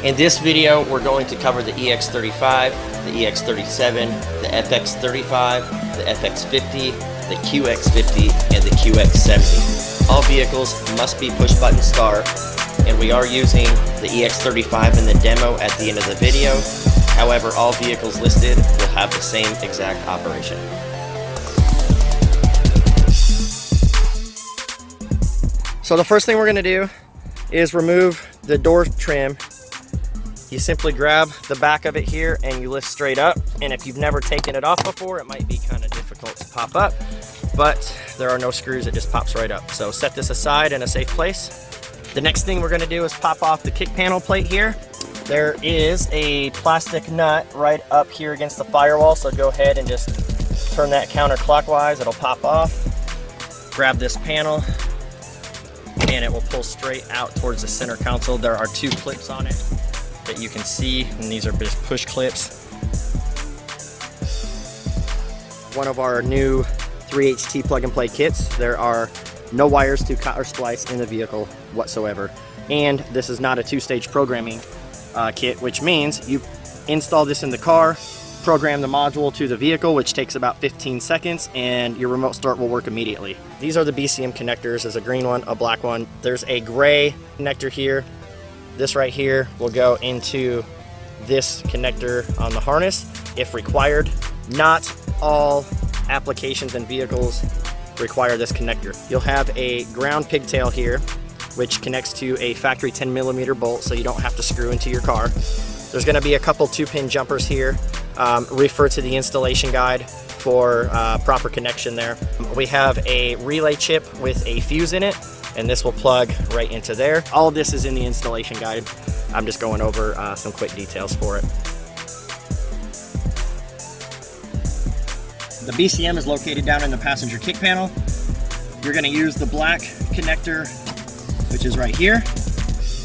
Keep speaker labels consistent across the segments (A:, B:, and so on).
A: In this video, we're going to cover the EX35, the EX37, the FX35, the FX50, the QX50, and the QX70. All vehicles must be push-button start, and we are using the EX35 in the demo at the end of the video. However, all vehicles listed will have the same exact operation. So the first thing we're going to do is remove the door trim. You simply grab the back of it here and you lift straight up. And if you've never taken it off before, it might be kind of difficult to pop up, but there are no screws, it just pops right up. So set this aside in a safe place. The next thing we're gonna do is pop off the kick panel plate here. There is a plastic nut right up here against the firewall, so go ahead and just turn that counterclockwise, it'll pop off. Grab this panel and it will pull straight out towards the center console. There are two clips on it that you can see, and these are just push clips. One of our new 3HT plug and play kits. There are no wires to cut or splice in the vehicle whatsoever. And this is not a two-stage programming kit, which means you install this in the car, program the module to the vehicle, which takes about 15 seconds, and your remote start will work immediately. These are the BCM connectors. There's a green one, a black one. There's a gray connector here. This right here will go into this connector on the harness if required. Not all applications and vehicles require this connector. You'll have a ground pigtail here, which connects to a factory 10mm bolt, so you don't have to screw into your car. There's going to be a couple 2-pin jumpers here. Refer to the installation guide for proper connection there. We have a relay chip with a fuse in it, and this will plug right into there. All of this is in the installation guide. I'm just going over some quick details for it. The BCM is located down in the passenger kick panel. You're gonna use the black connector, which is right here,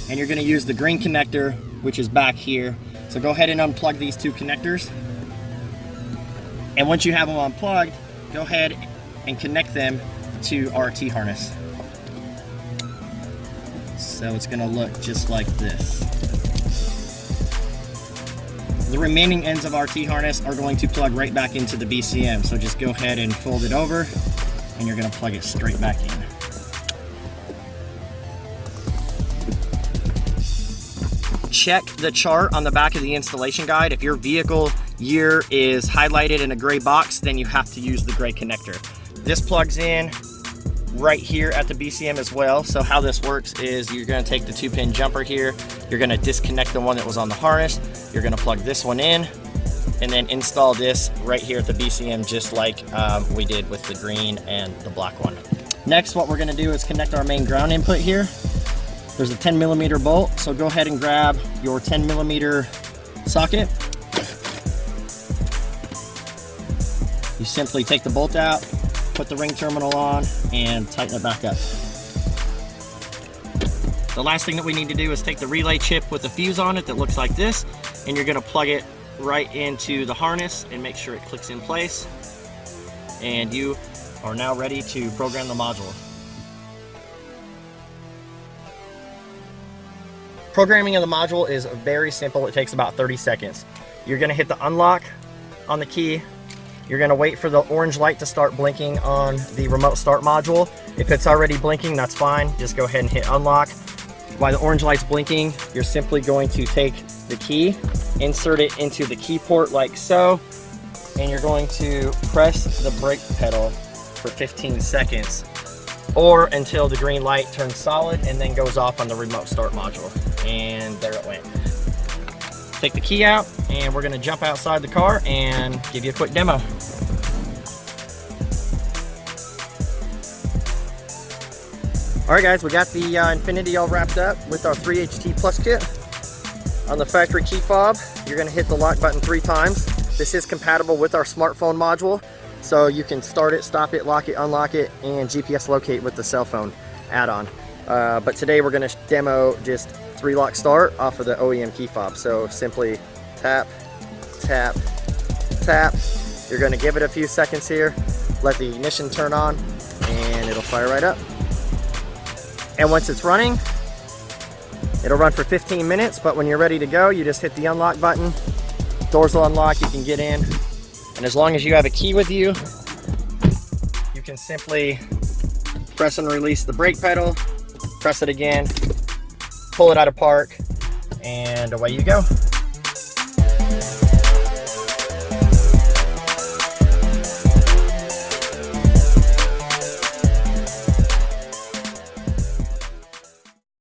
A: and you're gonna use the green connector, which is back here. So go ahead and unplug these two connectors. And once you have them unplugged, go ahead and connect them to our T-harness. So it's gonna look just like this. The remaining ends of our T-harness are going to plug right back into the BCM. So just go ahead and fold it over, and you're gonna plug it straight back in. Check the chart on the back of the installation guide. If your vehicle year is highlighted in a gray box, then you have to use the gray connector. This plugs in right here at the BCM as well. So how this works is you're going to take the 2-pin jumper here, you're going to disconnect the one that was on the harness, you're going to plug this one in, and then install this right here at the BCM, just like we did with the green and the black one. Next, what we're going to do is connect our main ground input here. There's a 10mm bolt, so go ahead and grab your 10mm socket. You simply take the bolt out, put the ring terminal on, and tighten it back up. The last thing that we need to do is take the relay chip with the fuse on it that looks like this, and you're gonna plug it right into the harness and make sure it clicks in place. And you are now ready to program the module. Programming of the module is very simple. It takes about 30 seconds. You're gonna hit the unlock on the key. You're gonna wait for the orange light to start blinking on the remote start module. If it's already blinking, that's fine. Just go ahead and hit unlock. While the orange light's blinking, you're simply going to take the key, insert it into the key port like so, and you're going to press the brake pedal for 15 seconds or until the green light turns solid and then goes off on the remote start module. And there it went. Take the key out, and we're gonna jump outside the car and give you a quick demo. All right guys, we got the Infiniti all wrapped up with our 3HT Plus kit. On the factory key fob, you're gonna hit the lock button 3 times. This is compatible with our smartphone module, so you can start it, stop it, lock it, unlock it, and GPS locate with the cell phone add-on. But today we're gonna demo just 3-lock start off of the OEM key fob. So simply tap, tap, tap. You're gonna give it a few seconds here, let the ignition turn on, and it'll fire right up. And once it's running, It'll run for 15 minutes, but when you're ready to go, you just hit the unlock button. Doors will unlock, you can get in. And as long as you have a key with you, you can simply press and release the brake pedal, press it again, pull it out of park, and away you go.